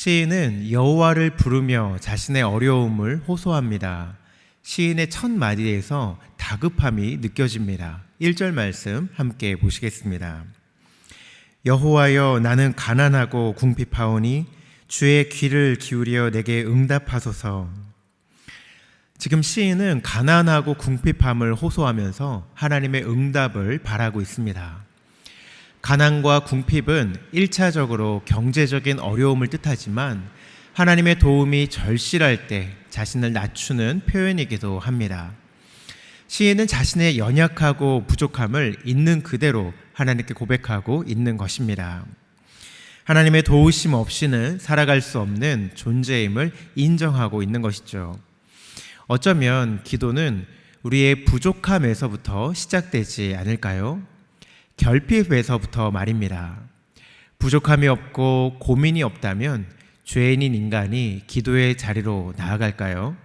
시인은 여호와를 부르며 자신의 어려움을 호소합니다. 시인의 첫 마디에서 다급함이 느껴집니다. 1절 말씀 함께 보시겠습니다. 여호와여, 나는 가난하고 궁핍하오니 주의 귀를 기울여 내게 응답하소서. 지금 시인은 가난하고 궁핍함을 호소하면서 하나님의 응답을 바라고 있습니다. 가난과 궁핍은 1차적으로 경제적인 어려움을 뜻하지만 하나님의 도움이 절실할 때 자신을 낮추는 표현이기도 합니다. 시인은 자신의 연약하고 부족함을 있는 그대로 하나님께 고백하고 있는 것입니다. 하나님의 도우심 없이는 살아갈 수 없는 존재임을 인정하고 있는 것이죠. 어쩌면 기도는 우리의 부족함에서부터 시작되지 않을까요? 결핍에서부터 말입니다. 부족함이 없고 고민이 없다면 죄인인 인간이 기도의 자리로 나아갈까요?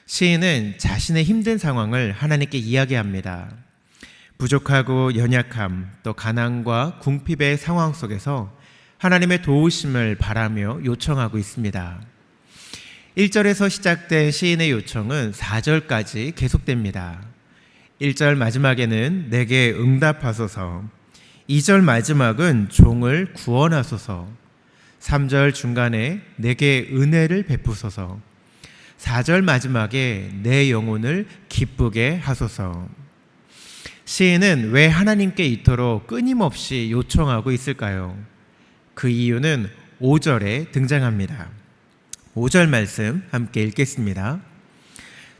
시인은 자신의 힘든 상황을 하나님께 이야기합니다. 부족하고 연약함, 또 가난과 궁핍의 상황 속에서 하나님의 도우심을 바라며 요청하고 있습니다. 1절에서 시작된 시인의 요청은 4절까지 계속됩니다. 1절 마지막에는 내게 응답하소서, 2절 마지막은 종을 구원하소서, 3절 중간에 내게 은혜를 베푸소서, 4절 마지막에 내 영혼을 기쁘게 하소서. 시인은 왜 하나님께 이토록 끊임없이 요청하고 있을까요? 그 이유는 5절에 등장합니다. 5절 말씀 함께 읽겠습니다.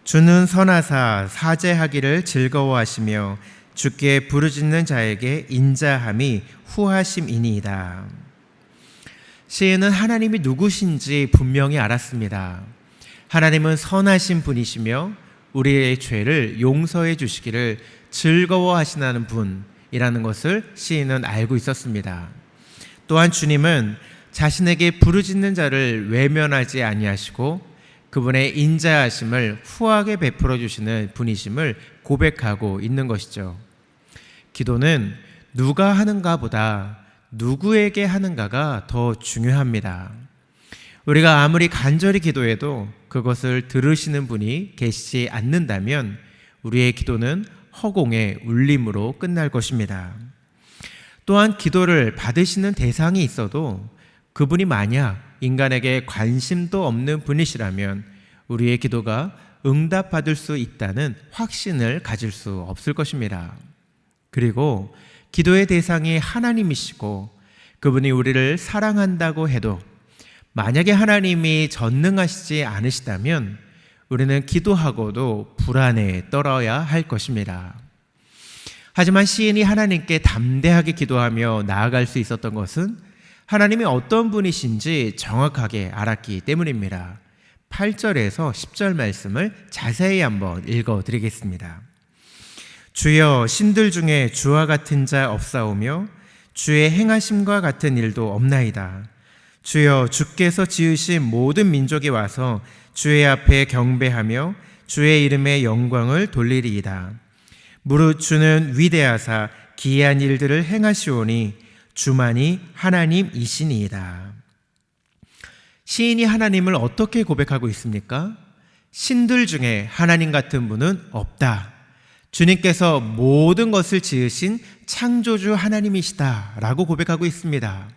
주는 선하사 사죄하기를 즐거워하시며 주께 부르짖는 자에게 인자함이 후하심이니이다. 시인은 하나님이 누구신지 분명히 알았습니다. 하나님은 선하신 분이시며 우리의 죄를 용서해 주시기를 즐거워하시는 분이라는 것을 시인은 알고 있었습니다. 또한 주님은 자신에게 부르짖는 자를 외면하지 아니하시고 그분의 인자하심을 후하게 베풀어 주시는 분이심을 고백하고 있는 것이죠. 기도는 누가 하는가 보다 누구에게 하는가가 더 중요합니다. 우리가 아무리 간절히 기도해도 그것을 들으시는 분이 계시지 않는다면 우리의 기도는 허공의 울림으로 끝날 것입니다. 또한 기도를 받으시는 대상이 있어도 그분이 만약 인간에게 관심도 없는 분이시라면 우리의 기도가 응답받을 수 있다는 확신을 가질 수 없을 것입니다. 그리고 기도의 대상이 하나님이시고 그분이 우리를 사랑한다고 해도 만약에 하나님이 전능하시지 않으시다면 우리는 기도하고도 불안에 떨어야 할 것입니다. 하지만 시인이 하나님께 담대하게 기도하며 나아갈 수 있었던 것은 하나님이 어떤 분이신지 정확하게 알았기 때문입니다. 8절에서 10절 말씀을 자세히 한번 읽어드리겠습니다. 주여, 신들 중에 주와 같은 자 없사오며 주의 행하심과 같은 일도 없나이다. 주여, 주께서 지으신 모든 민족이 와서 주의 앞에 경배하며 주의 이름의 영광을 돌리리이다. 무릇 주는 위대하사 기이한 일들을 행하시오니 주만이 하나님이시니이다. 시인이 하나님을 어떻게 고백하고 있습니까? 신들 중에 하나님 같은 분은 없다. 주님께서 모든 것을 지으신 창조주 하나님이시다 라고 고백하고 있습니다.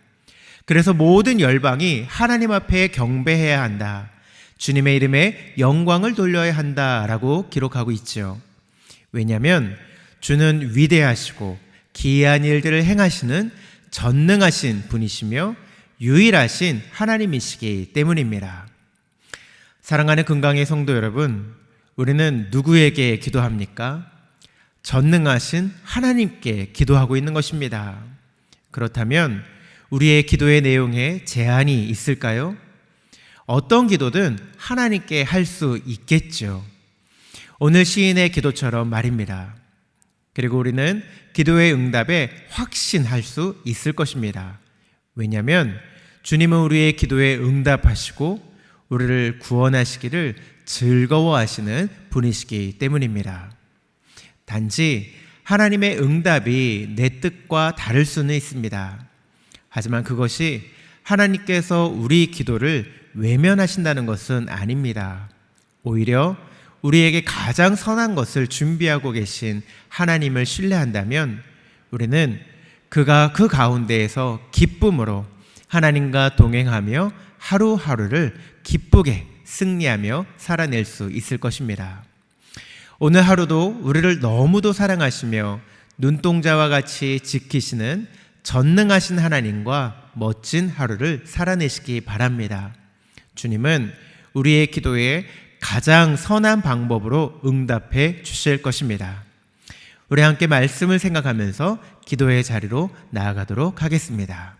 그래서 모든 열방이 하나님 앞에 경배해야 한다. 주님의 이름에 영광을 돌려야 한다 라고 기록하고 있죠. 왜냐하면 주는 위대하시고 기이한 일들을 행하시는 전능하신 분이시며 유일하신 하나님이시기 때문입니다. 사랑하는 금강의 성도 여러분, 우리는 누구에게 기도합니까? 전능하신 하나님께 기도하고 있는 것입니다. 그렇다면 우리의 기도의 내용에 제한이 있을까요? 어떤 기도든 하나님께 할 수 있겠죠. 오늘 시인의 기도처럼 말입니다. 그리고 우리는 기도의 응답에 확신할 수 있을 것입니다. 왜냐하면 주님은 우리의 기도에 응답하시고 우리를 구원하시기를 즐거워하시는 분이시기 때문입니다. 단지 하나님의 응답이 내 뜻과 다를 수는 있습니다. 하지만 그것이 하나님께서 우리 기도를 외면하신다는 것은 아닙니다. 오히려 우리에게 가장 선한 것을 준비하고 계신 하나님을 신뢰한다면 우리는 그가 그 가운데에서 기쁨으로 하나님과 동행하며 하루하루를 기쁘게 승리하며 살아낼 수 있을 것입니다. 오늘 하루도 우리를 너무도 사랑하시며 눈동자와 같이 지키시는 전능하신 하나님과 멋진 하루를 살아내시기 바랍니다. 주님은 우리의 기도에 가장 선한 방법으로 응답해 주실 것입니다. 우리 함께 말씀을 생각하면서 기도의 자리로 나아가도록 하겠습니다.